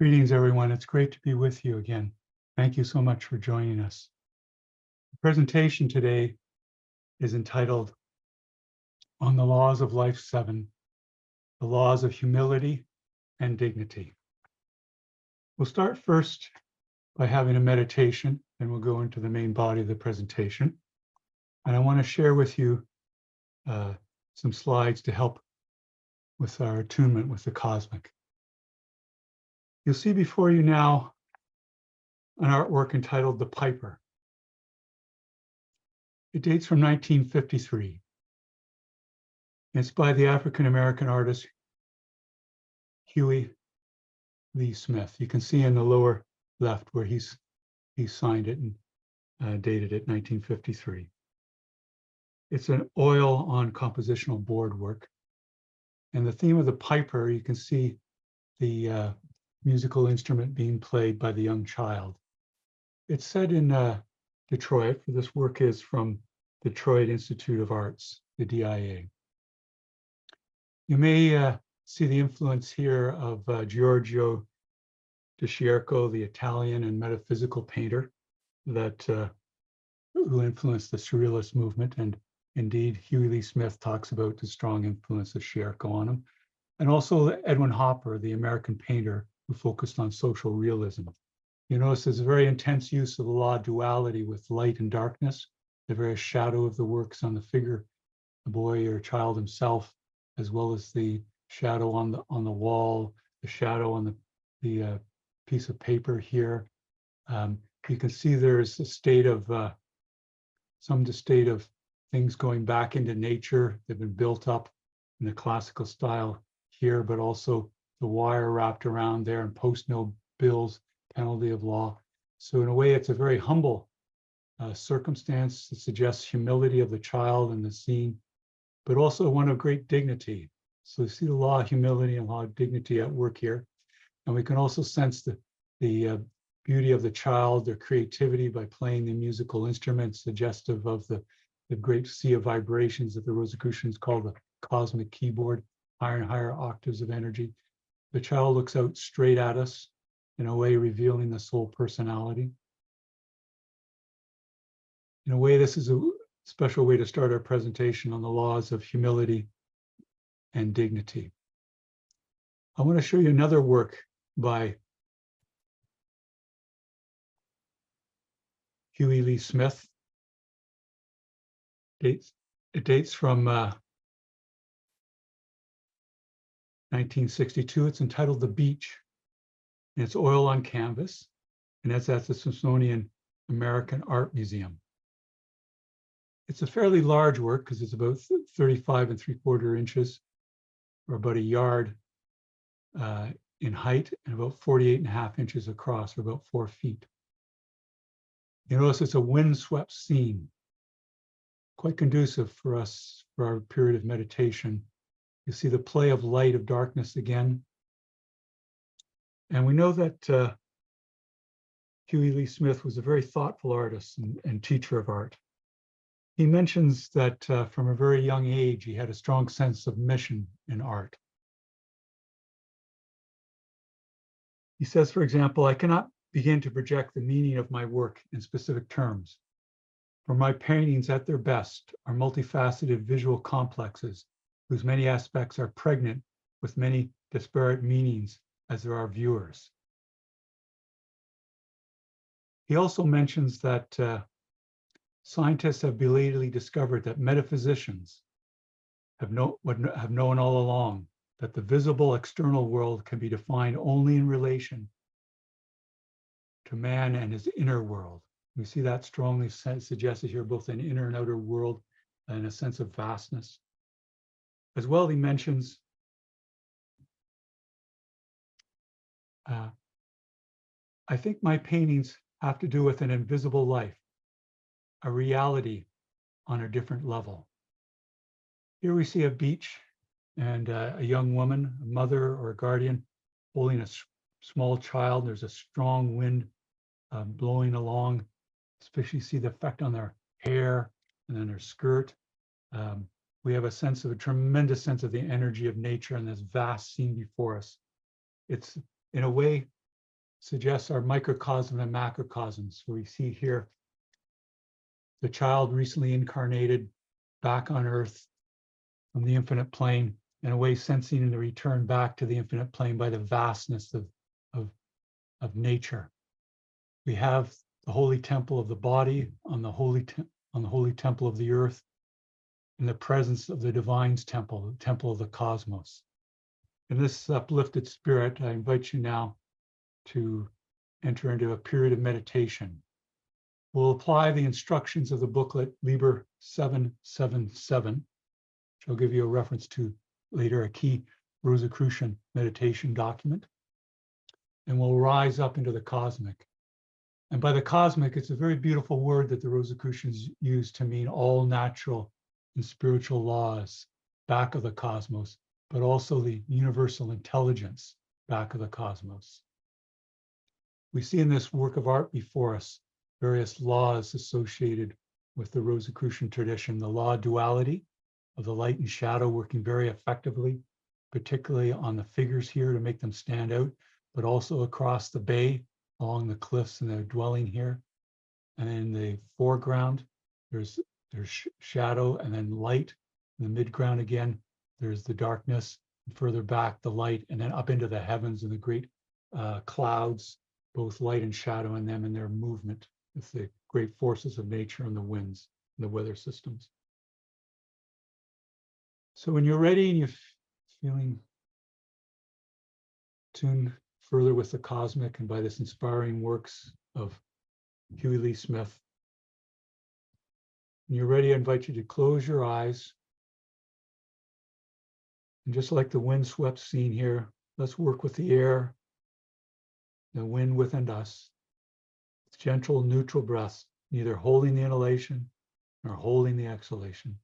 Greetings, everyone. It's great to be with you again. Thank you so much for joining us. The presentation today is entitled On the Laws of Life 7, the Laws of Humility and Dignity. We'll start first by having a meditation, and we'll go into the main body of the presentation. And I want to share with you some slides to help with our attunement with the cosmic. You'll see before you now an artwork entitled The Piper. It dates from 1953. It's by the African-American artist Huey Lee Smith. You can see in the lower left where he signed it and dated it 1953. It's an oil on compositional board work. And the theme of the piper, you can see the musical instrument being played by the young child. It's set in Detroit. This work is from Detroit Institute of Arts, the DIA. You may see the influence here of Giorgio de Chierco, the Italian and metaphysical painter that who influenced the Surrealist movement. And indeed, Huey Lee Smith talks about the strong influence of Chierco on him. And also Edwin Hopper, the American painter who focused on social realism. You notice there's a very intense use of the law of duality with light and darkness, the very shadow of the works on the figure, the boy or child himself, as well as the shadow on the wall, the shadow on the piece of paper here. You can see there's a state of things going back into nature. They've been built up in the classical style here, but also the wire wrapped around there and post-no bills, penalty of law. So in a way, it's a very humble circumstance that suggests humility of the child in the scene, but also one of great dignity. So you see the law of humility and law of dignity at work here. And we can also sense the beauty of the child, their creativity by playing the musical instruments, suggestive of the great sea of vibrations that the Rosicrucians call the cosmic keyboard, higher and higher octaves of energy. The child looks out straight at us, in a way revealing the soul personality. In a way, this is a special way to start our presentation on the laws of humility and dignity. I want to show you another work by Huey Lee Smith. It dates from 1962. It's entitled The Beach. And it's oil on canvas. And that's at the Smithsonian American Art Museum. It's a fairly large work because it's about 35 3/4 inches, or about a yard in height, and about 48.5 inches across, or about 4 feet. You notice it's a windswept scene, quite conducive for us for our period of meditation. You see the play of light, of darkness again. And we know that Huey Lee Smith was a very thoughtful artist and teacher of art. He mentions that from a very young age, he had a strong sense of mission in art. He says, for example, I cannot begin to project the meaning of my work in specific terms. For my paintings at their best are multifaceted visual complexes whose many aspects are pregnant with many disparate meanings as there are viewers. He also mentions that scientists have belatedly discovered that metaphysicians have known all along that the visible external world can be defined only in relation to man and his inner world. We see that strongly suggested here, both an inner and outer world and a sense of vastness. As well, he mentions I think my paintings have to do with an invisible life, a reality on a different level. Here we see a beach and a young woman, a mother or a guardian, holding a small child. There's a strong wind blowing along, especially see the effect on their hair and then their skirt. We have a tremendous sense of the energy of nature and this vast scene before us. It's, in a way, suggests our microcosm and macrocosms. So we see here the child recently incarnated back on earth from the infinite plane, in a way sensing the return back to the infinite plane by the vastness of nature. We have the holy temple of the body on the holy temple of the earth, in the presence of the divine's temple, the temple of the cosmos. In this uplifted spirit, I invite you now to enter into a period of meditation. We'll apply the instructions of the booklet Liber 777, which I'll give you a reference to later, a key Rosicrucian meditation document. And we'll rise up into the cosmic. And by the cosmic, it's a very beautiful word that the Rosicrucians use to mean all natural and spiritual laws back of the cosmos, but also the universal intelligence back of the cosmos. We see in this work of art before us various laws associated with the Rosicrucian tradition, the law of duality of the light and shadow working very effectively, particularly on the figures here to make them stand out, but also across the bay, along the cliffs and the dwelling here. And in the foreground, there's shadow and then light. In the midground again, there's the darkness, and further back the light, and then up into the heavens and the great clouds, both light and shadow in them and their movement with the great forces of nature and the winds and the weather systems. So when you're ready and you're feeling tuned further with the cosmic and by this inspiring works of Huey Lee Smith, when you're ready, I invite you to close your eyes. And just like the windswept scene here, let's work with the air, the wind within us. It's gentle, neutral breaths, neither holding the inhalation nor holding the exhalation.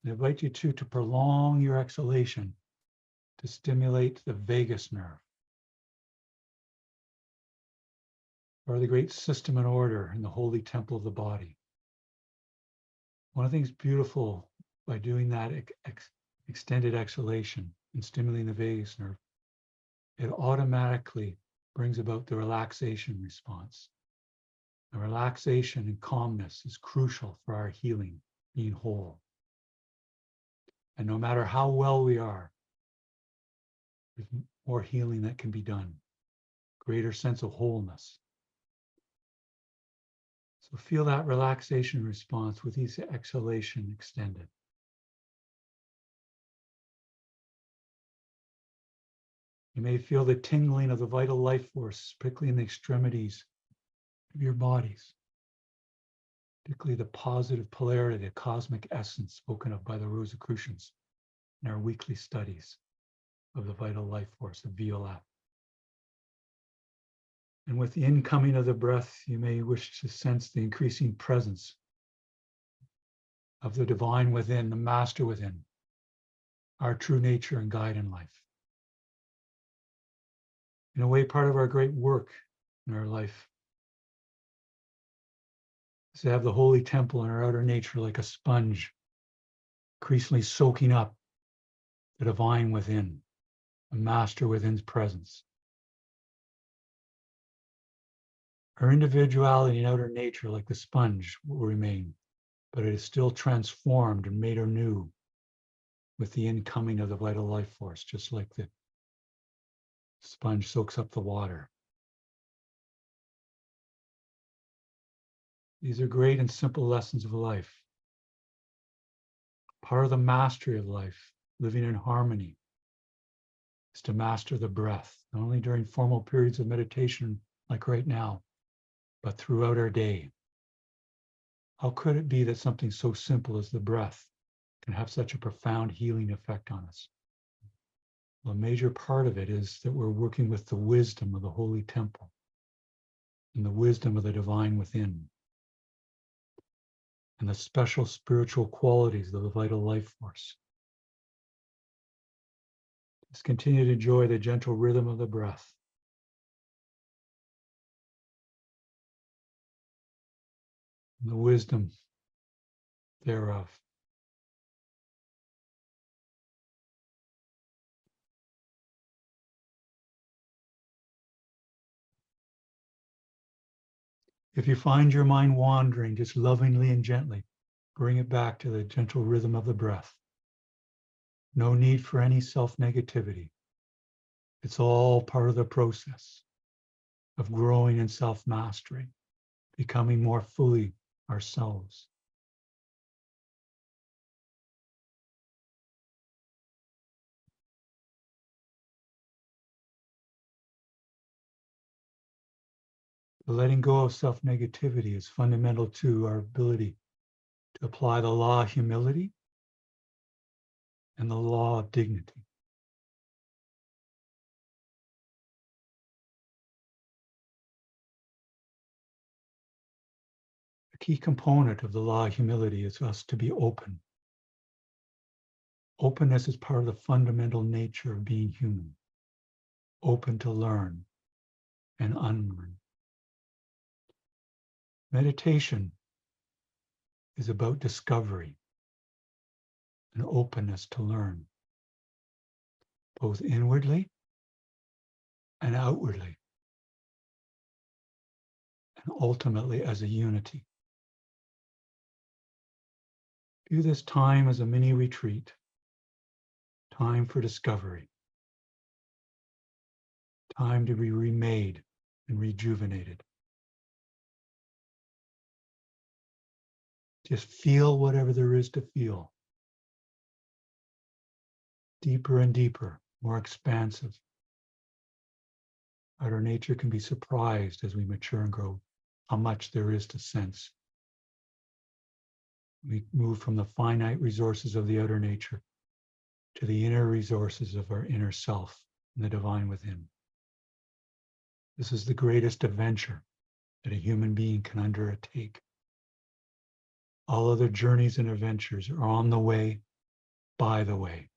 I invite you to prolong your exhalation to stimulate the vagus nerve, or the great system and order in the holy temple of the body. One of the things beautiful by doing that extended exhalation and stimulating the vagus nerve, it automatically brings about the relaxation response. The relaxation and calmness is crucial for our healing, being whole. And no matter how well we are, there's more healing that can be done, greater sense of wholeness. So feel that relaxation response with each exhalation extended. You may feel the tingling of the vital life force, particularly in the extremities of your bodies, particularly the positive polarity, the cosmic essence spoken of by the Rosicrucians in our weekly studies of the vital life force, the VII. And with the incoming of the breath, you may wish to sense the increasing presence of the divine within, the master within, our true nature and guide in life. In a way, part of our great work in our life is to have the holy temple in our outer nature like a sponge, increasingly soaking up the divine within, the master within's presence. Our individuality and outer nature, like the sponge, will remain, but it is still transformed and made anew with the incoming of the vital life force, just like the sponge soaks up the water. These are great and simple lessons of life. Part of the mastery of life, living in harmony, is to master the breath, not only during formal periods of meditation like right now, but throughout our day. How could it be that something so simple as the breath can have such a profound healing effect on us? Well, a major part of it is that we're working with the wisdom of the holy temple and the wisdom of the divine within, and the special spiritual qualities of the vital life force. Just continue to enjoy the gentle rhythm of the breath. And the wisdom thereof. If you find your mind wandering, just lovingly and gently, bring it back to the gentle rhythm of the breath. No need for any self-negativity. It's all part of the process of growing in self-mastery, becoming more fully ourselves. The letting go of self-negativity is fundamental to our ability to apply the law of humility and the law of dignity. A key component of the law of humility is us to be open. Openness is part of the fundamental nature of being human, open to learn and unlearn. Meditation is about discovery and openness to learn, both inwardly and outwardly, and ultimately as a unity. View this time as a mini retreat, time for discovery, time to be remade and rejuvenated. Just feel whatever there is to feel. Deeper and deeper, more expansive. Outer nature can be surprised as we mature and grow, how much there is to sense. We move from the finite resources of the outer nature to the inner resources of our inner self and the divine within. This is the greatest adventure that a human being can undertake. All other journeys and adventures are on the way, by the way.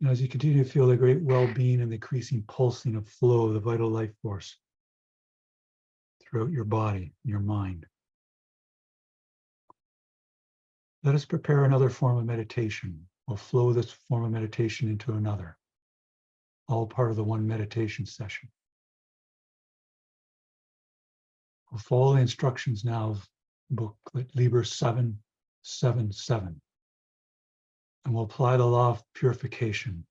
And as you continue to feel the great well-being and the increasing pulsing of flow of the vital life force throughout your body, your mind, let us prepare another form of meditation. We'll flow this form of meditation into another, all part of the one meditation session. We'll follow the instructions now of booklet Liber 777. And we'll apply the law of purification.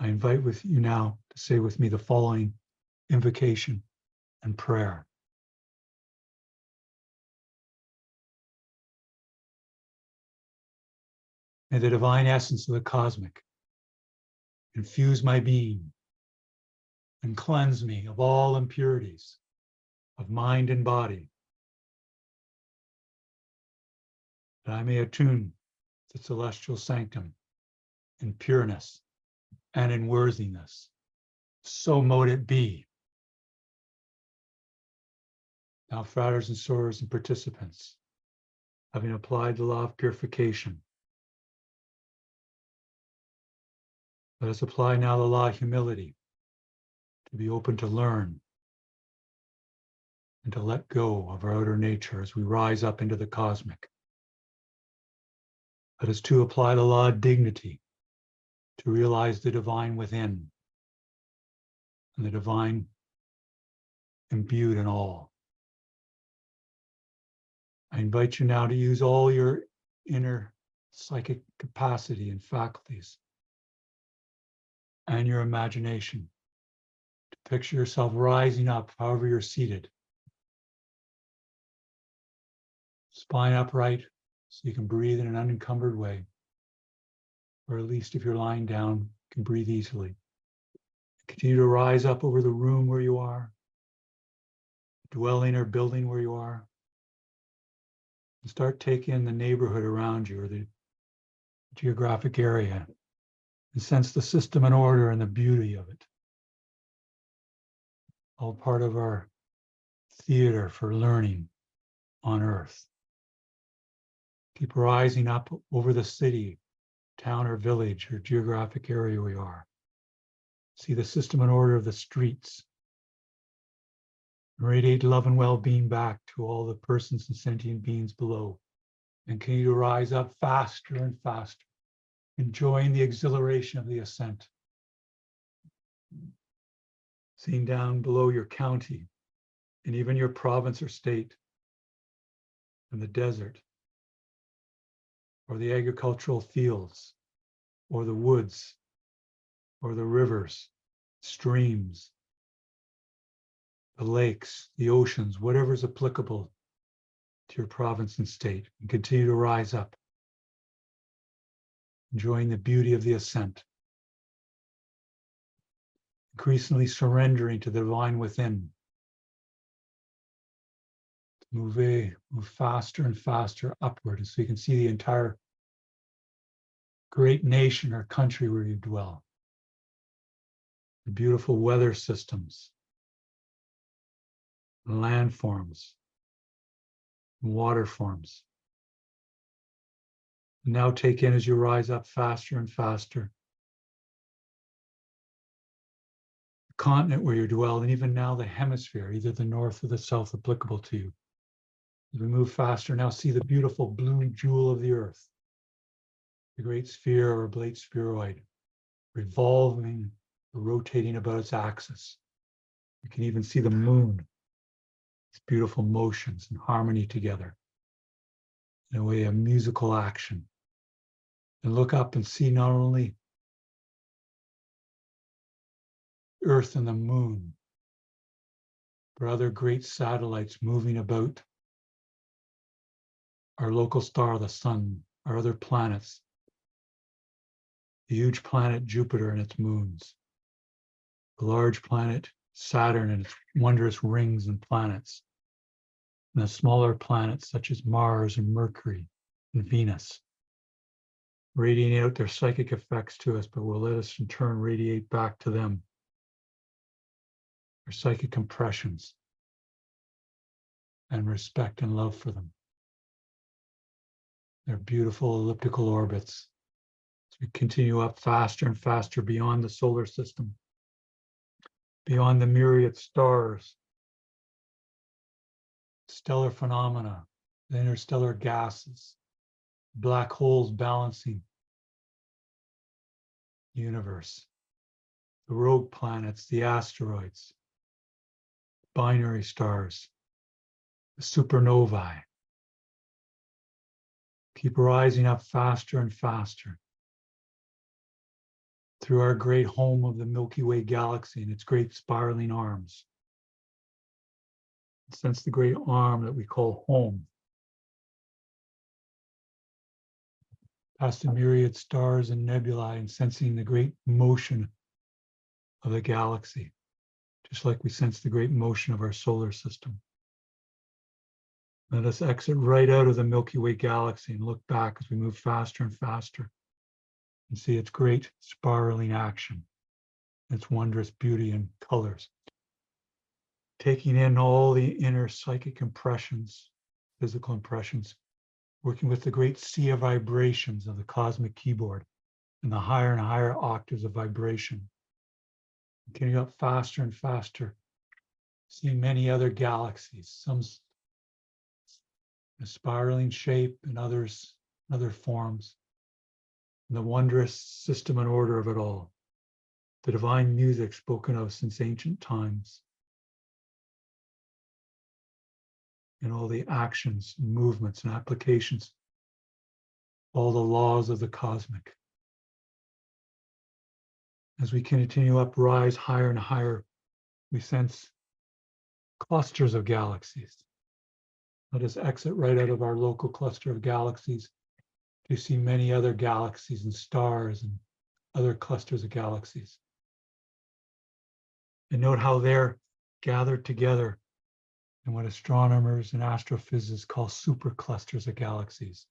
I invite with you now to say with me the following invocation and prayer. May the divine essence of the cosmic infuse my being and cleanse me of all impurities of mind and body, that I may attune to celestial sanctum in pureness and in worthiness. So mote it be. Now, fratres and sorors and participants, having applied the law of purification, let us apply now the law of humility, to be open to learn and to let go of our outer nature as we rise up into the cosmic. Let us too apply the law of dignity, to realize the divine within and the divine imbued in all. I invite you now to use all your inner psychic capacity and faculties and your imagination to picture yourself rising up however you're seated. Spine upright so you can breathe in an unencumbered way, or at least if you're lying down, you can breathe easily. Continue to rise up over the room where you are, dwelling or building where you are, and start taking in the neighborhood around you or the geographic area and sense the system and order and the beauty of it. All part of our theater for learning on earth. Keep rising up over the city, town or village or geographic area we are. See the system and order of the streets. Radiate love and well-being back to all the persons and sentient beings below. And continue to rise up faster and faster, enjoying the exhilaration of the ascent. Seeing down below your county and even your province or state, and the desert, or the agricultural fields, or the woods, or the rivers, streams, the lakes, the oceans, whatever is applicable to your province and state, and continue to rise up, enjoying the beauty of the ascent, increasingly surrendering to the divine within. Move faster and faster upward, so you can see the entire great nation or country where you dwell. The beautiful weather systems, landforms, water forms. Now take in, as you rise up faster and faster, the continent where you dwell, and even now the hemisphere, either the north or the south, applicable to you. As we move faster, now see the beautiful blue jewel of the earth, the great sphere or oblate spheroid, revolving, rotating about its axis. You can even see the moon, its beautiful motions and harmony together, in a way of musical action. And look up and see not only Earth and the moon, but other great satellites moving about our local star, the sun, our other planets, the huge planet Jupiter and its moons, the large planet Saturn and its wondrous rings and planets, and the smaller planets such as Mars and Mercury and Venus, radiating out their psychic effects to us, but will let us in turn radiate back to them their psychic impressions and respect and love for them. Their beautiful elliptical orbits. As we continue up faster and faster beyond the solar system, beyond the myriad stars, stellar phenomena, the interstellar gases, black holes balancing the universe, the rogue planets, the asteroids, binary stars, the supernovae. Keep rising up faster and faster through our great home of the Milky Way galaxy and its great spiraling arms. Sense the great arm that we call home. Past the myriad stars and nebulae, and sensing the great motion of the galaxy, just like we sense the great motion of our solar system. Let us exit right out of the Milky Way galaxy and look back as we move faster and faster and see its great spiraling action, its wondrous beauty and colors. Taking in all the inner psychic impressions, physical impressions, working with the great sea of vibrations of the cosmic keyboard and the higher and higher octaves of vibration. Getting up faster and faster, seeing many other galaxies, some a spiraling shape and others, other forms, and the wondrous system and order of it all, the divine music spoken of since ancient times, and all the actions, and movements, and applications, all the laws of the cosmic. As we continue up, rise higher and higher, we sense clusters of galaxies. Let us exit right out of our local cluster of galaxies to see many other galaxies and stars and other clusters of galaxies. And note how they're gathered together in what astronomers and astrophysicists call superclusters of galaxies.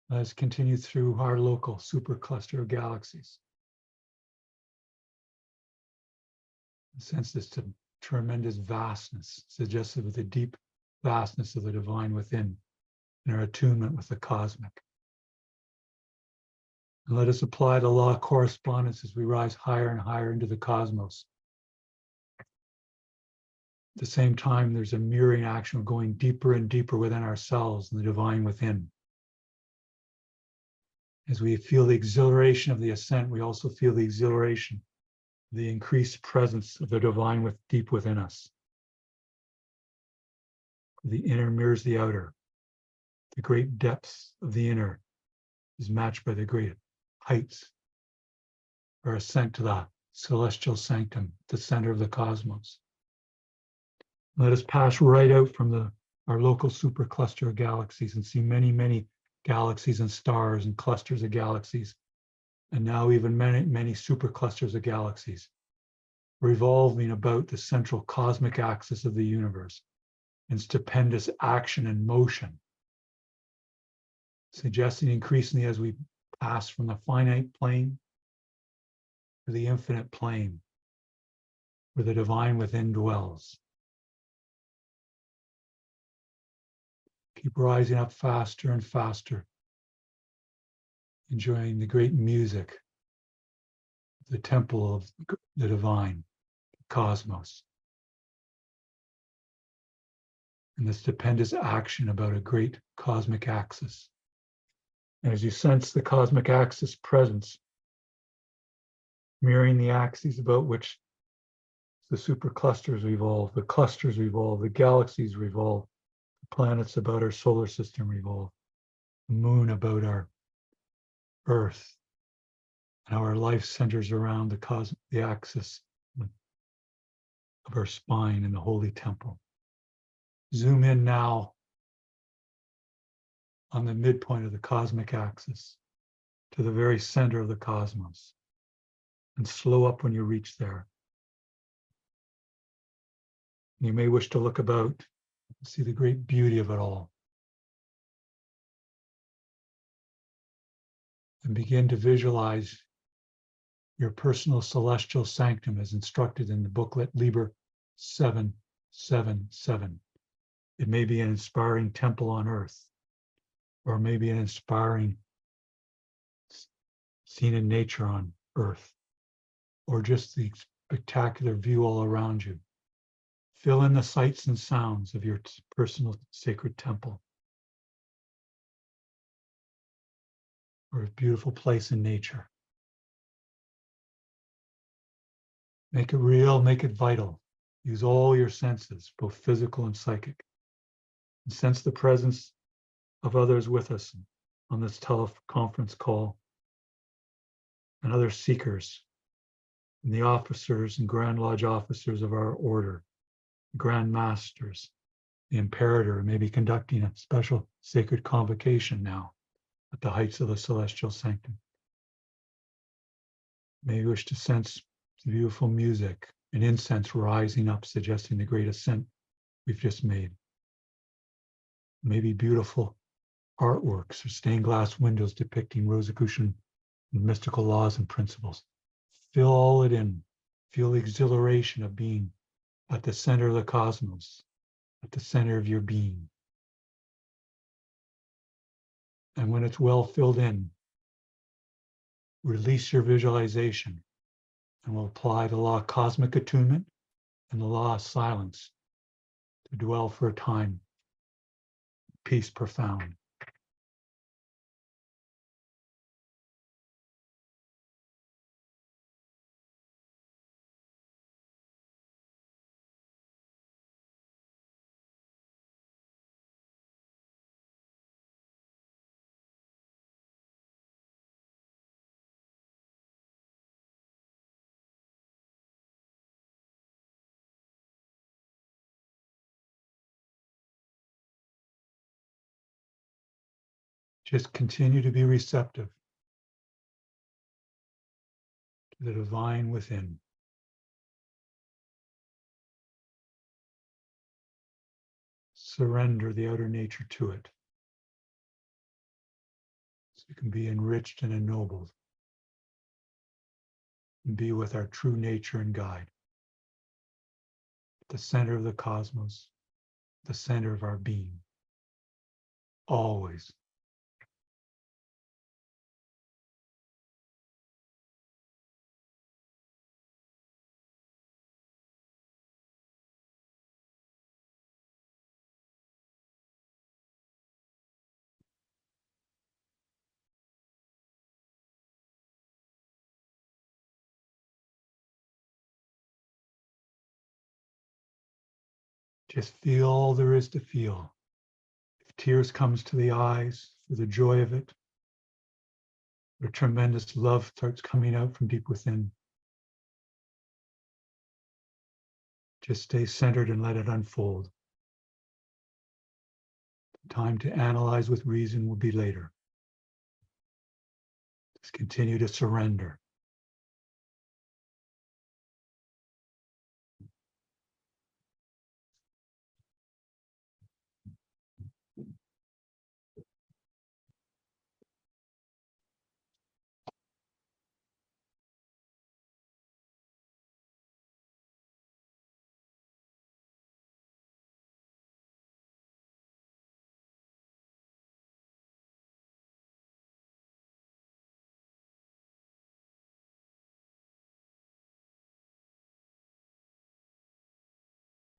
Let us continue through our local supercluster of galaxies. Sense this tremendous vastness, suggested with the deep vastness of the divine within and our attunement with the cosmic. And let us apply the law of correspondence as we rise higher and higher into the cosmos. At the same time, there's a mirroring action of going deeper and deeper within ourselves and the divine within. As we feel the exhilaration of the ascent, we also feel the exhilaration the increased presence of the divine deep within us. The inner mirrors the outer. The great depths of the inner is matched by the great heights or ascent to the celestial sanctum, the center of the cosmos. Let us pass right out from our local supercluster of galaxies and see many, many galaxies and stars and clusters of galaxies, and now even many, many superclusters of galaxies revolving about the central cosmic axis of the universe in stupendous action and motion, suggesting increasingly as we pass from the finite plane to the infinite plane where the divine within dwells. Keep rising up faster and faster, enjoying the great music of the temple of the divine, the cosmos, and the stupendous action about a great cosmic axis. And as you sense the cosmic axis presence, mirroring the axes about which the superclusters revolve, the clusters revolve, the galaxies revolve, the planets about our solar system revolve, the moon about our Earth, and how our life centers around the axis of our spine in the holy temple. Zoom in now on the midpoint of the cosmic axis to the very center of the cosmos, and slow up when you reach there. You may wish to look about and see the great beauty of it all. And begin to visualize your personal celestial sanctum as instructed in the booklet Liber 777. It may be an inspiring temple on earth, or maybe an inspiring scene in nature on earth, or just the spectacular view all around you. Fill in the sights and sounds of your personal sacred temple, or a beautiful place in nature. Make it real, make it vital. Use all your senses, both physical and psychic. And sense the presence of others with us on this teleconference call, and other seekers, and the officers and Grand Lodge officers of our order, Grand Masters, the Imperator may be conducting a special sacred convocation now at the heights of the celestial sanctum. May you wish to sense the beautiful music and incense rising up, suggesting the great ascent we've just made. Maybe beautiful artworks or stained glass windows depicting Rosicrucian and mystical laws and principles. Fill all it in. Feel the exhilaration of being at the center of the cosmos, at the center of your being. And when it's well filled in, release your visualization, and we'll apply the law of cosmic attunement and the law of silence to dwell for a time, peace profound. Just continue to be receptive to the divine within. Surrender the outer nature to it, so you can be enriched and ennobled and be with our true nature and guide at the center of the cosmos, the center of our being, always. Just feel all there is to feel. If tears comes to the eyes for the joy of it, or tremendous love starts coming out from deep within, just stay centered and let it unfold. Time to analyze with reason will be later. Just continue to surrender.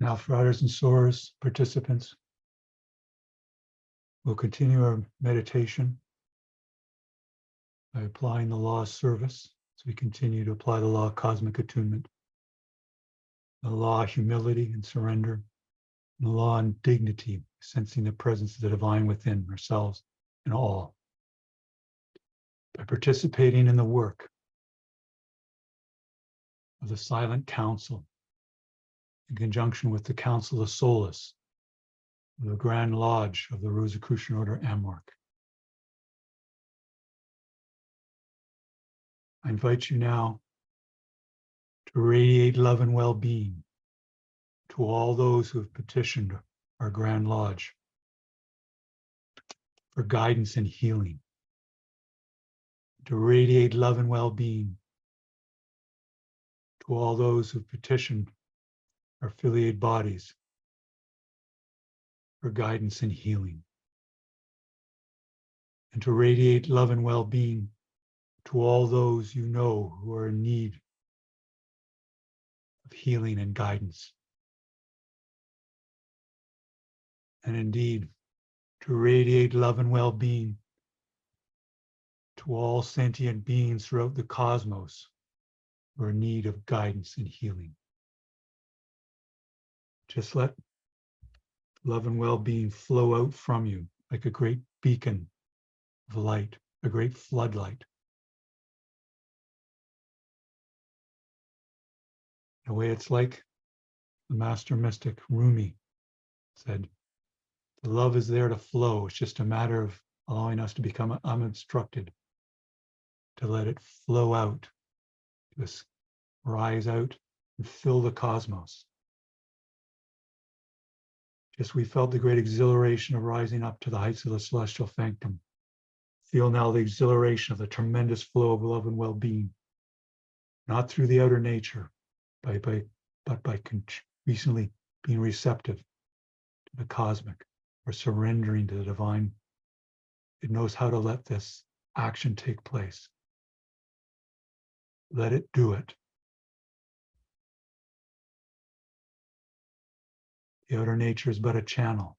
Now, for others and source participants, we'll continue our meditation by applying the law of service as we continue to apply the law of cosmic attunement, the law of humility and surrender, and the law of dignity, sensing the presence of the divine within ourselves and all. By participating in the work of the silent council in conjunction with the Council of Solace, the Grand Lodge of the Rosicrucian Order Amorc. I invite you now to radiate love and well-being to all those who have petitioned our Grand Lodge for guidance and healing, to radiate love and well-being to all those who have petitioned our affiliated bodies for guidance and healing, and to radiate love and well-being to all those you know who are in need of healing and guidance. And indeed, to radiate love and well-being to all sentient beings throughout the cosmos who are in need of guidance and healing. Just let love and well-being flow out from you like a great beacon of light, a great floodlight. In a way, it's like the master mystic Rumi said, the love is there to flow. It's just a matter of allowing us to become unobstructed, to let it flow out, to rise out and fill the cosmos. Just we felt the great exhilaration of rising up to the heights of the celestial sanctum. Feel now the exhilaration of the tremendous flow of love and well-being, not through the outer nature, but by recently being receptive to the cosmic or surrendering to the divine. It knows how to let this action take place. Let it do it. The outer nature is but a channel.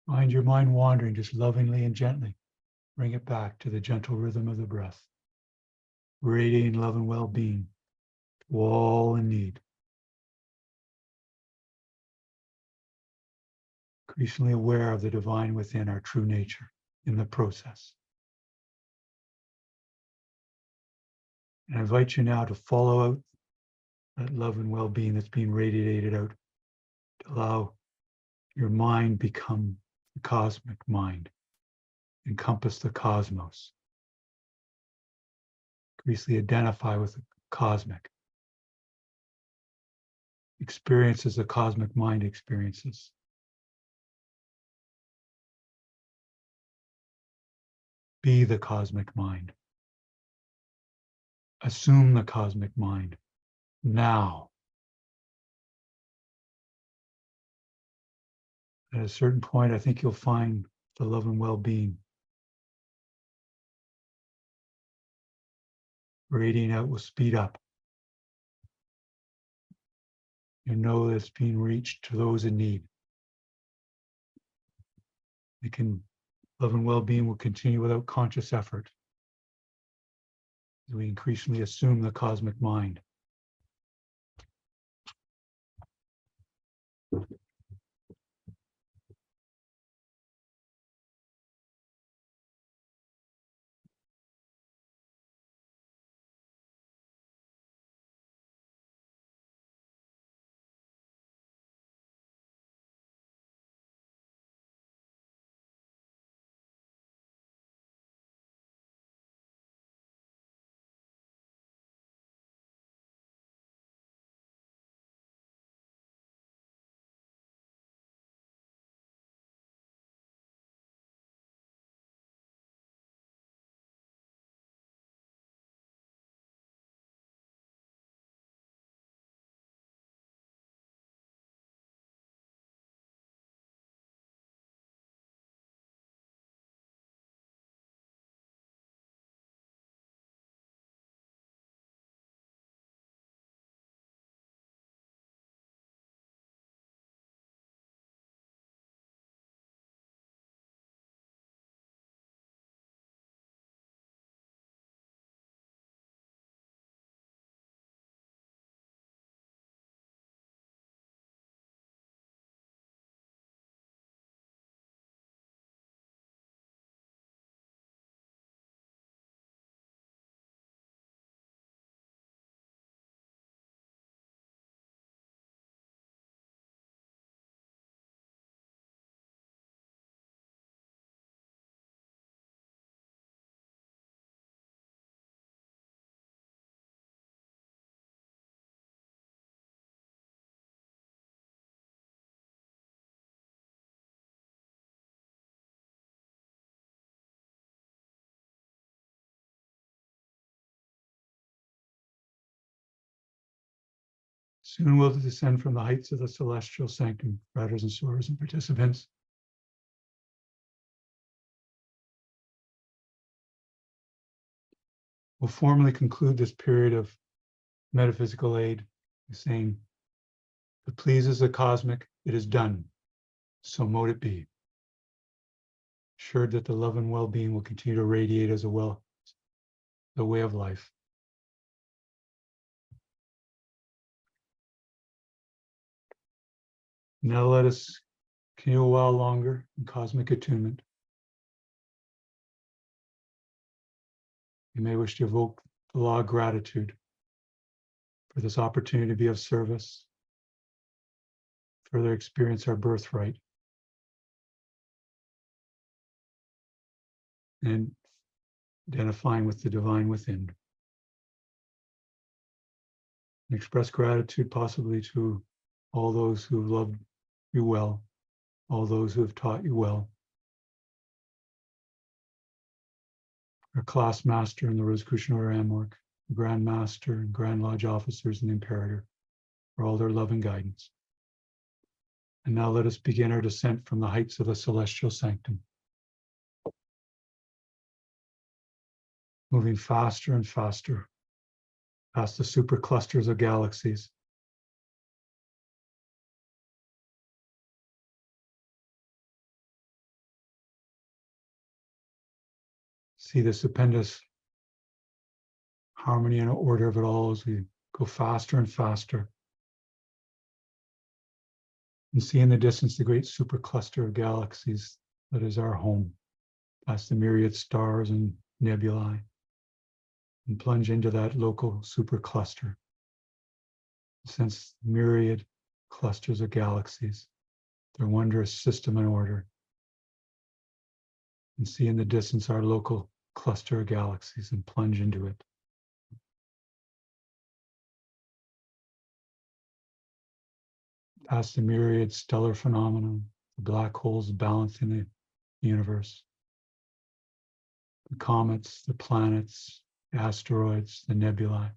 Find your mind wandering, just lovingly and gently. Bring it back to the gentle rhythm of the breath. Radiating love and well-being to all in need. Increasingly aware of the divine within our true nature in the process. And I invite you now to follow out that love and well-being that's being radiated out, to allow your mind become the cosmic mind, encompass the cosmos, increasingly identify with the cosmic, experiences the cosmic mind experiences. Be the cosmic mind. Assume the cosmic mind now. At a certain point, I think you'll find the love and well-being radiating out will speed up. You know that it's being reached to those in need. Love and well-being will continue without conscious effort as we increasingly assume the cosmic mind. Soon we'll descend from the heights of the celestial sanctum, riders and soarers and participants. We'll formally conclude this period of metaphysical aid by saying, if it pleases the cosmic, it is done. So mote it be. Assured that the love and well-being will continue to radiate as the way of life. Now let us continue a while longer in cosmic attunement. You may wish to evoke the law of gratitude for this opportunity to be of service, further experience our birthright, and identifying with the divine within. And express gratitude possibly to all those who have loved you well, all those who have taught you well. Our class master in the Rosicrucian Order Amorc, the Grand Master and Grand Lodge officers and the Imperator, for all their love and guidance. And now let us begin our descent from the heights of the celestial sanctum. Moving faster and faster past the superclusters of galaxies. See the stupendous harmony and order of it all as we go faster and faster. And see in the distance the great supercluster of galaxies that is our home, past the myriad stars and nebulae, and plunge into that local supercluster. Sense myriad clusters of galaxies, their wondrous system and order. And see in the distance our local cluster of galaxies and plunge into it. past the myriad stellar phenomena, the black holes balancing the universe, the comets, the planets, the asteroids, the nebulae,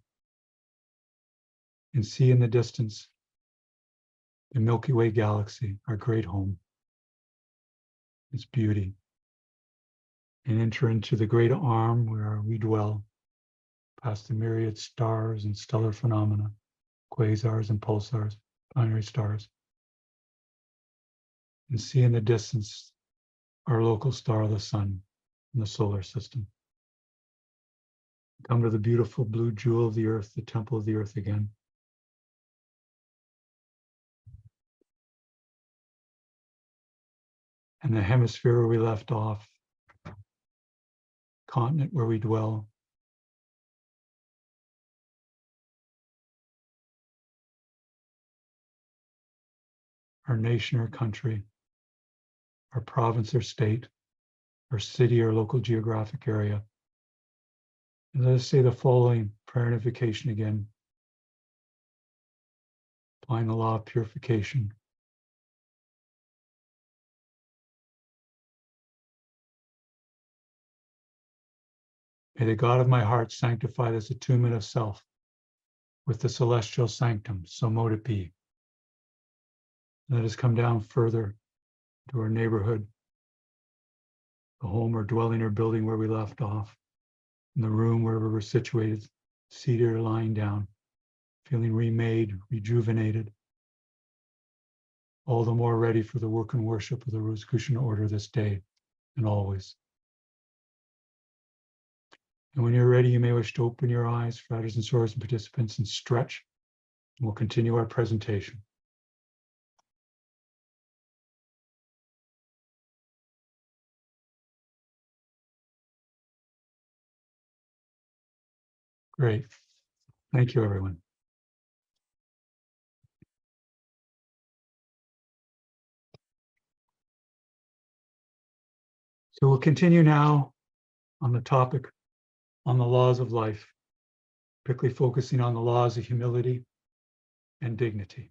and see in the distance the Milky Way galaxy, our great home, its beauty, and enter into the great arm where we dwell, past the myriad stars and stellar phenomena, quasars and pulsars, binary stars, and see in the distance our local star, the sun, in the solar system. Come to the beautiful blue jewel of the earth, the temple of the earth again. And the hemisphere where we left off, continent where we dwell, our nation or country, our province or state, our city or local geographic area. And let us say the following prayer and invocation again, applying the law of purification. May the God of my heart sanctify this attunement of self with the celestial sanctum, so mote it be. Let us come down further to our neighborhood, the home or dwelling or building where we left off, in the room where we were situated, seated or lying down, feeling remade, rejuvenated, all the more ready for the work and worship of the Rosicrucian order this day and always. And when you're ready, you may wish to open your eyes, fratres and sorors and participants, and stretch, and we'll continue our presentation. Great. Thank you, everyone. So we'll continue now on the topic on the laws of life, particularly focusing on the laws of humility and dignity.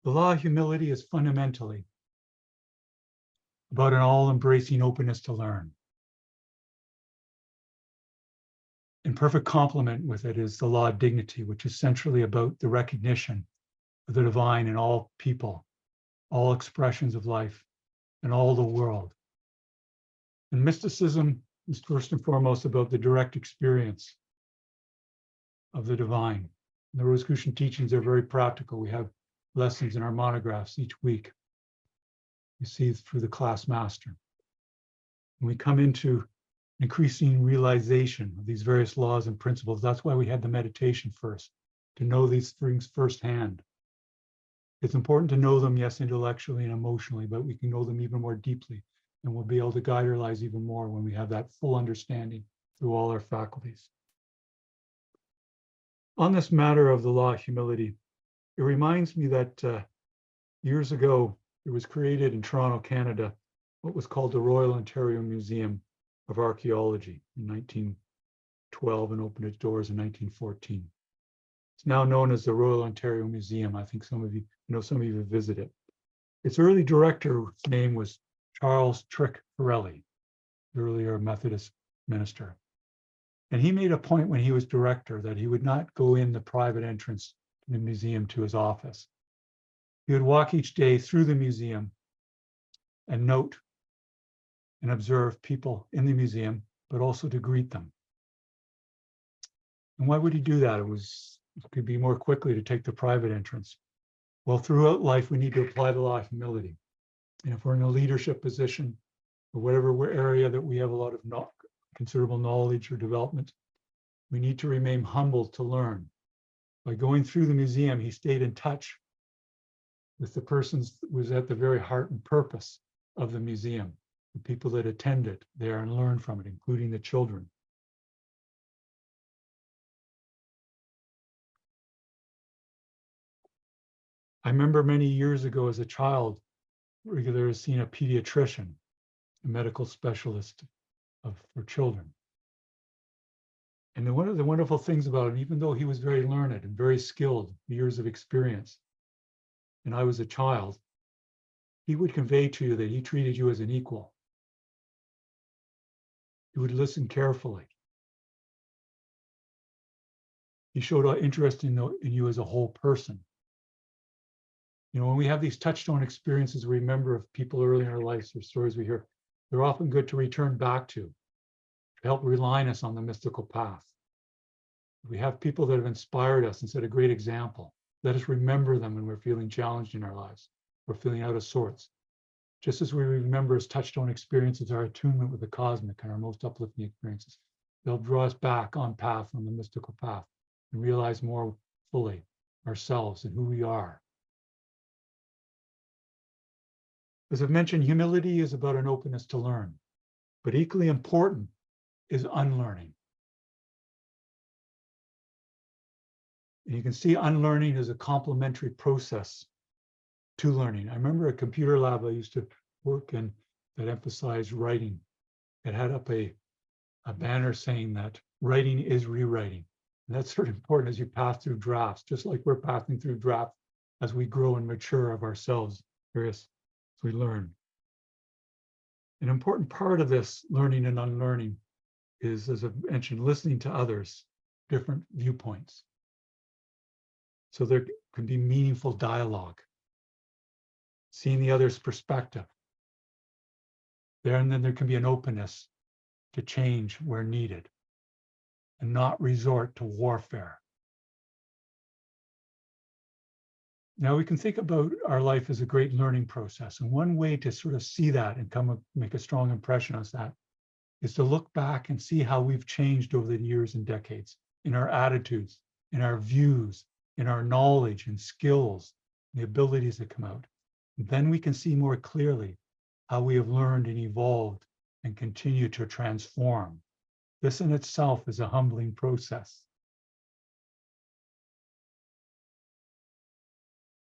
The law of humility is fundamentally about an all-embracing openness to learn. In perfect complement with it is the law of dignity, which is centrally about the recognition of the divine in all people, all expressions of life, and all the world. And mysticism is first and foremost about the direct experience of the divine. The Rosicrucian teachings are very practical. We have lessons in our monographs each week. You see through the class master. And we come into increasing realization of these various laws and principles. That's why we had the meditation first, to know these things firsthand. It's important to know them, yes, intellectually and emotionally, but we can know them even more deeply, and we'll be able to guide our lives even more when we have that full understanding through all our faculties. On this matter of the law of humility, it reminds me that years ago, it was created in Toronto, Canada, what was called the Royal Ontario Museum of Archaeology in 1912 and opened its doors in 1914. It's now known as the Royal Ontario Museum. I think some of you have visited. Its early director's name was Charles Trick Farrelly, the earlier Methodist minister. And he made a point when he was director that he would not go in the private entrance to the museum to his office. He would walk each day through the museum and note and observe people in the museum, but also to greet them. And why would he do that? It could be more quickly to take the private entrance. Well, throughout life, we need to apply the law of humility. And if we're in a leadership position or whatever area that we have a lot of considerable knowledge or development, we need to remain humble to learn. By going through the museum, he stayed in touch with the persons that was at the very heart and purpose of the museum, the people that attend it there and learn from it, including the children. I remember many years ago as a child, regularly seeing a pediatrician, a medical specialist for children. And one of the wonderful things about him, even though he was very learned and very skilled, years of experience, and I was a child, he would convey to you that he treated you as an equal. He would listen carefully. He showed an interest in you as a whole person. You know, when we have these touchstone experiences we remember of people early in our lives or stories we hear, they're often good to return back to help realign us on the mystical path. We have people that have inspired us and set a great example. Let us remember them when we're feeling challenged in our lives, we're feeling out of sorts. Just as we remember as touchstone experiences our attunement with the cosmic and our most uplifting experiences, they'll draw us back on path, on the mystical path, and realize more fully ourselves and who we are. As I've mentioned, humility is about an openness to learn, but equally important is unlearning. And you can see unlearning is a complementary process to learning. I remember a computer lab I used to work in that emphasized writing. It had up a banner saying that writing is rewriting. And that's sort of important as you pass through drafts, just like we're passing through drafts as we grow and mature of ourselves, as we learn. An important part of this learning and unlearning is, as I've mentioned, listening to others, different viewpoints. So there can be meaningful dialogue, seeing the other's perspective. And then there can be an openness to change where needed and not resort to warfare. Now we can think about our life as a great learning process. And one way to sort of see that and make a strong impression on that is to look back and see how we've changed over the years and decades in our attitudes, in our views, in our knowledge and skills, the abilities that come out. And then we can see more clearly how we have learned and evolved and continue to transform. This in itself is a humbling process.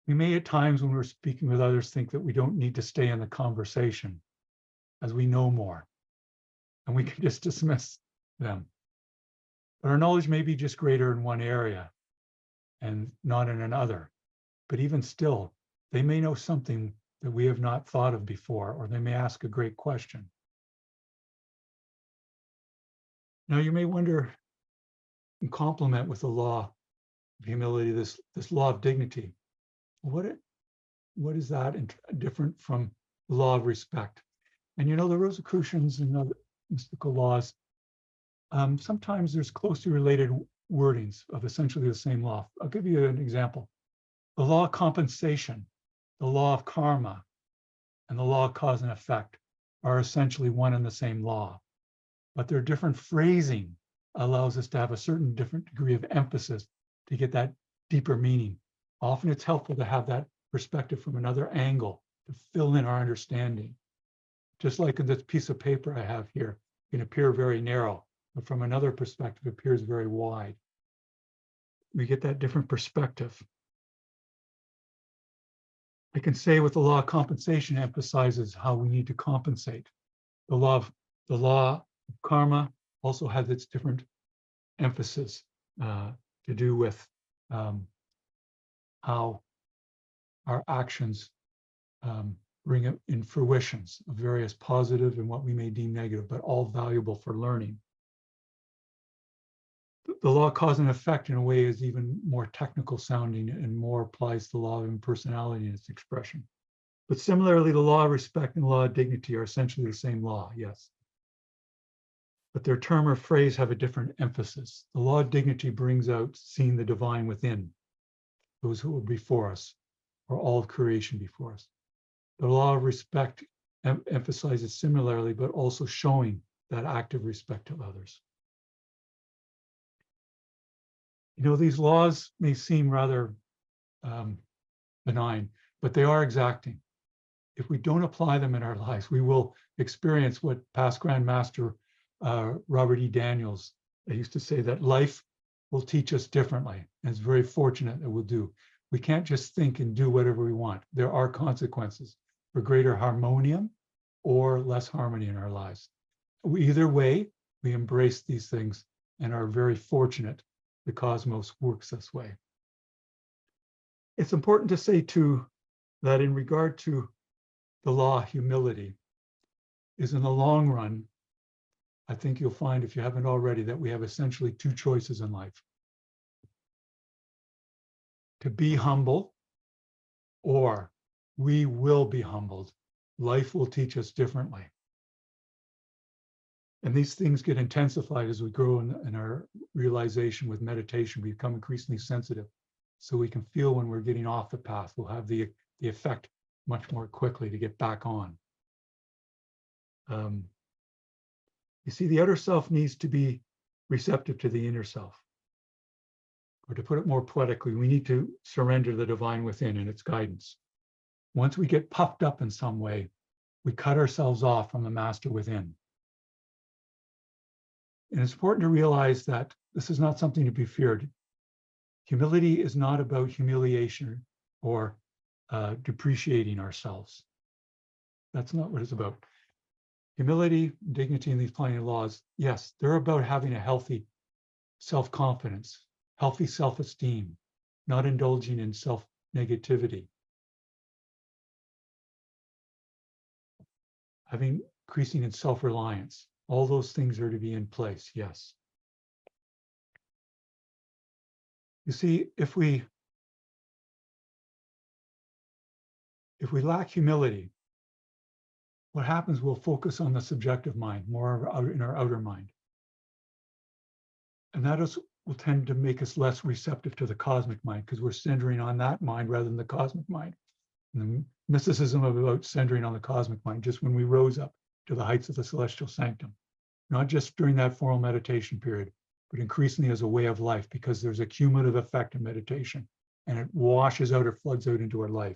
We may at times when we're speaking with others think that we don't need to stay in the conversation as we know more and we can just dismiss them. But our knowledge may be just greater in one area and not in another. But even still, they may know something that we have not thought of before, or they may ask a great question. Now you may wonder, in complement with the law of humility, this law of dignity, what is that different from the law of respect? And you know, the Rosicrucians and other mystical laws, sometimes there's closely related wordings of essentially the same law. I'll give you an example. The law of compensation, the law of karma, and the law of cause and effect are essentially one and the same law, but their different phrasing allows us to have a certain different degree of emphasis to get that deeper meaning. Often it's helpful to have that perspective from another angle to fill in our understanding. Just like in this piece of paper I have here, it can appear very narrow, but from another perspective, it appears very wide. We get that different perspective. I can say with the law of compensation emphasizes how we need to compensate. The law of karma also has its different emphasis to do with how our actions bring in fruitions of various positive and what we may deem negative, but all valuable for learning. The law of cause and effect in a way is even more technical sounding and more applies to the law of impersonality in its expression. But similarly, the law of respect and the law of dignity are essentially the same law, yes. But their term or phrase have a different emphasis. The law of dignity brings out seeing the divine within those who were before us, or all of creation before us. The law of respect emphasizes similarly, but also showing that active respect of others. You know, these laws may seem rather benign, but they are exacting. If we don't apply them in our lives, we will experience what past Grand Master Robert E. Daniels used to say, that life will teach us differently, and it's very fortunate that we'll do. We can't just think and do whatever we want. There are consequences for greater harmonium or less harmony in our lives. Either way, we embrace these things and are very fortunate the cosmos works this way. It's important to say too that in regard to the law, humility, is in the long run, I think you'll find, if you haven't already, that we have essentially two choices in life. To be humble, or we will be humbled. Life will teach us differently. And these things get intensified as we grow in our realization with meditation. We become increasingly sensitive. So we can feel when we're getting off the path. We'll have the effect much more quickly to get back on. You see, the outer self needs to be receptive to the inner self. Or to put it more poetically, we need to surrender the divine within and its guidance. Once we get puffed up in some way, we cut ourselves off from the master within. And it's important to realize that this is not something to be feared. Humility is not about humiliation or depreciating ourselves. That's not what it's about. Humility, dignity, and these planning laws, yes, they're about having a healthy self-confidence, healthy self-esteem, not indulging in self-negativity. Having increasing in self-reliance. All those things are to be in place, yes. You see, if we lack humility, what happens, we'll focus on the subjective mind, more in our outer mind. And that will tend to make us less receptive to the cosmic mind, because we're centering on that mind rather than the cosmic mind. And the mysticism about centering on the cosmic mind, just when we rose up to the heights of the celestial sanctum, not just during that formal meditation period, but increasingly as a way of life, because there's a cumulative effect of meditation and it washes out or floods out into our life.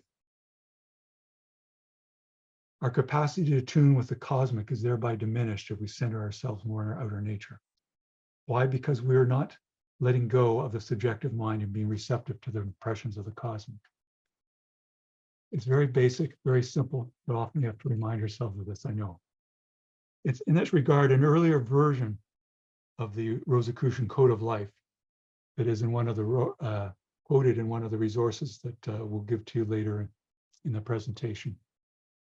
Our capacity to tune with the cosmic is thereby diminished if we center ourselves more in our outer nature. Why? Because we're not letting go of the subjective mind and being receptive to the impressions of the cosmic. It's very basic, very simple, but often you have to remind yourself of this, I know. It's in this regard an earlier version of the Rosicrucian Code of Life that is in one of the quoted in one of the resources that we'll give to you later in the presentation.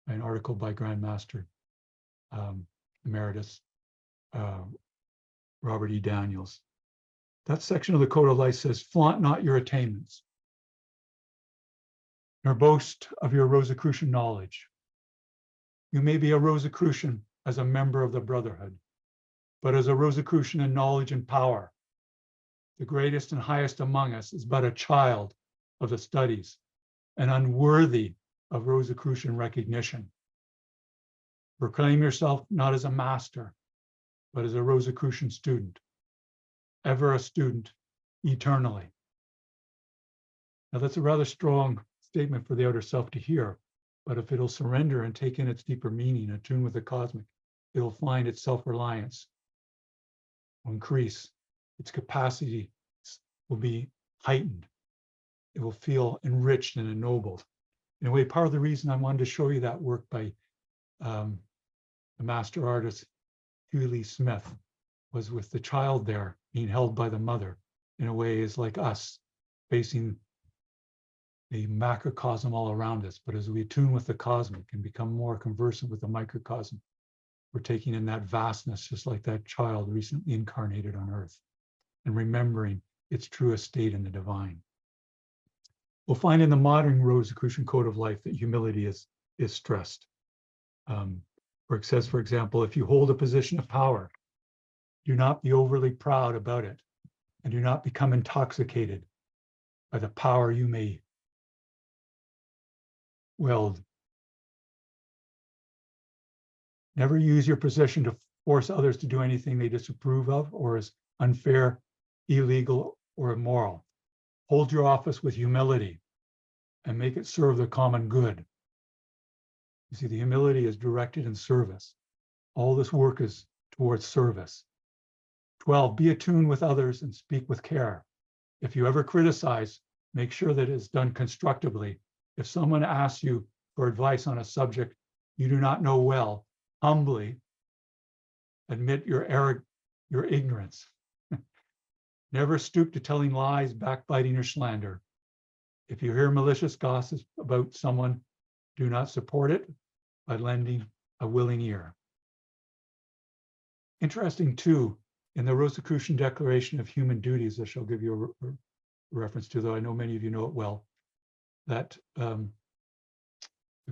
An article by Grand Master Emeritus Robert E. Daniels. That section of the Code of Life says, "Flaunt not your attainments, nor boast of your Rosicrucian knowledge. You may be a Rosicrucian as a member of the Brotherhood, but as a Rosicrucian in knowledge and power, the greatest and highest among us is but a child of the studies and unworthy of Rosicrucian recognition. Proclaim yourself not as a master, but as a Rosicrucian student, ever a student, eternally." Now that's a rather strong statement for the outer self to hear, but if it'll surrender and take in its deeper meaning, attune with the cosmic, it'll find its self-reliance will increase, its capacity will be heightened, it will feel enriched and ennobled. In a way, part of the reason I wanted to show you that work by the master artist Hugh Smith was with the child there being held by the mother, in a way is like us facing the macrocosm all around us. But as we attune with the cosmic and become more conversant with the microcosm, we're taking in that vastness, just like that child recently incarnated on earth, and remembering its truest state in the divine. We'll find in the modern Rosicrucian Code of Life that humility is stressed. Where it says, for example, if you hold a position of power, do not be overly proud about it, and do not become intoxicated by the power you may wield. Never use your position to force others to do anything they disapprove of or is unfair, illegal, or immoral. Hold your office with humility and make it serve the common good. You see, the humility is directed in service. All this work is towards service. 12, be attuned with others and speak with care. If you ever criticize, make sure that it's done constructively. If someone asks you for advice on a subject you do not know well, humbly admit your ignorance. Never stoop to telling lies, backbiting, or slander. If you hear malicious gossip about someone, do not support it by lending a willing ear. Interesting too, in the Rosicrucian Declaration of Human Duties, I shall give you a reference to, though I know many of you know it well, that the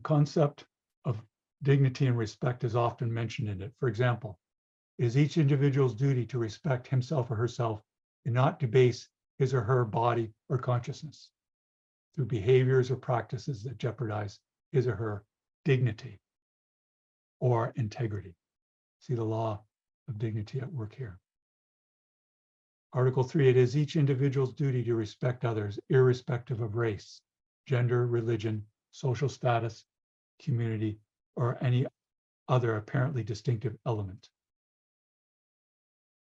concept of dignity and respect is often mentioned in it. For example, it is each individual's duty to respect himself or herself and not debase his or her body or consciousness through behaviors or practices that jeopardize his or her dignity or integrity. See the law of dignity at work here. Article 3, it is each individual's duty to respect others, irrespective of race, gender, religion, social status, community, or any other apparently distinctive element.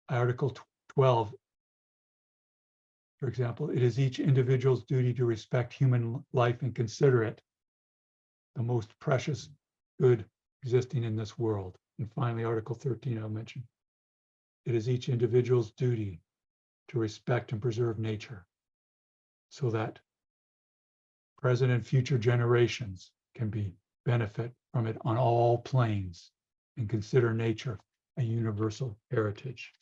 Article 12, for example, it is each individual's duty to respect human life and consider it the most precious good existing in this world. And finally, Article 13, I'll mention. It is each individual's duty to respect and preserve nature so that present and future generations can benefit from it on all planes and consider nature a universal heritage.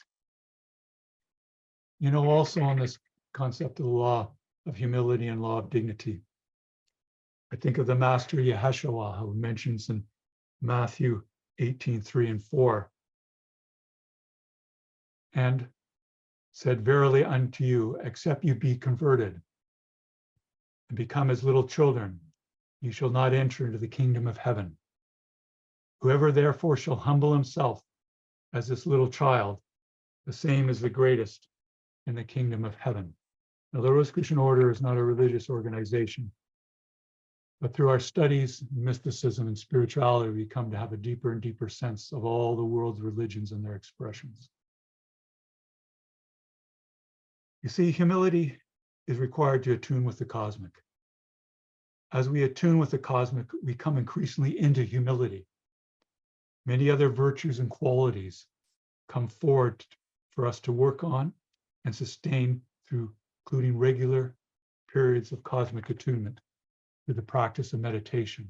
You know, also on this concept of the law of humility and law of dignity, I think of the master Yeshua, who mentions in Matthew 18:3 and 4, and said, verily unto you, except you be converted and become as little children, you shall not enter into the kingdom of heaven. Whoever therefore shall humble himself as this little child, the same is the greatest in the kingdom of heaven. Now, the Rosicrucian order is not a religious organization, but through our studies, mysticism, and spirituality, we come to have a deeper and deeper sense of all the world's religions and their expressions. You see, humility is required to attune with the cosmic. As we attune with the cosmic, we come increasingly into humility. Many other virtues and qualities come forward for us to work on and sustain through including regular periods of cosmic attunement through the practice of meditation.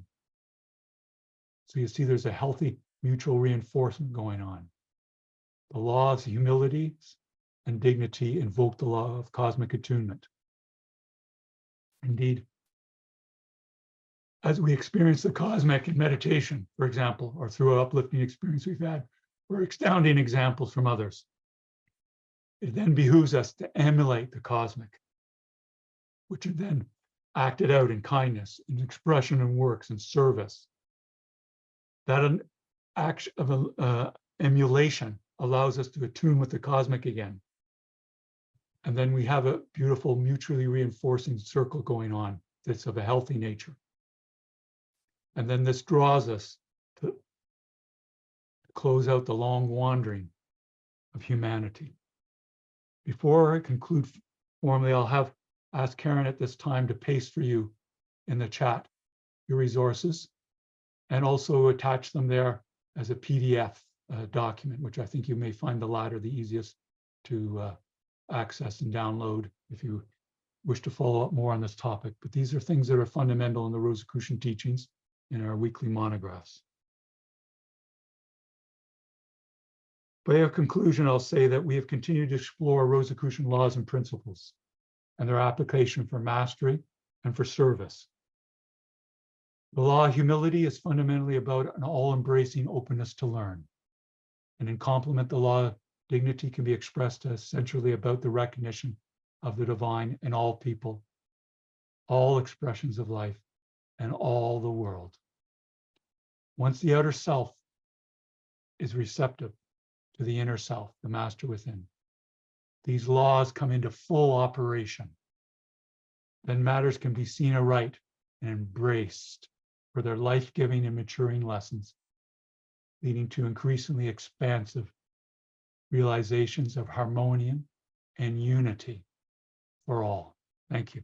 So you see there's a healthy mutual reinforcement going on. The laws of humility and dignity invoke the law of cosmic attunement. Indeed, as we experience the cosmic in meditation, for example, or through an uplifting experience we've had, or astounding examples from others, it then behooves us to emulate the cosmic, which are then acted out in kindness, in expression and works, and service. That an act of emulation allows us to attune with the cosmic again. And then we have a beautiful mutually reinforcing circle going on that's of a healthy nature. And then this draws us to close out the long wandering of humanity. Before I conclude formally, I'll ask Karen at this time to paste for you in the chat your resources and also attach them there as a PDF document, which I think you may find the latter the easiest to access and download if you wish to follow up more on this topic. But these are things that are fundamental in the Rosicrucian teachings in our weekly monographs. By a conclusion, I'll say that we have continued to explore Rosicrucian laws and principles and their application for mastery and for service. The law of humility is fundamentally about an all-embracing openness to learn. And in complement, the law of dignity can be expressed as essentially about the recognition of the divine in all people, all expressions of life, and all the world. Once the outer self is receptive to the inner self, the master within, these laws come into full operation. Then matters can be seen aright and embraced for their life-giving and maturing lessons, leading to increasingly expansive realizations of harmonium and unity for all. Thank you.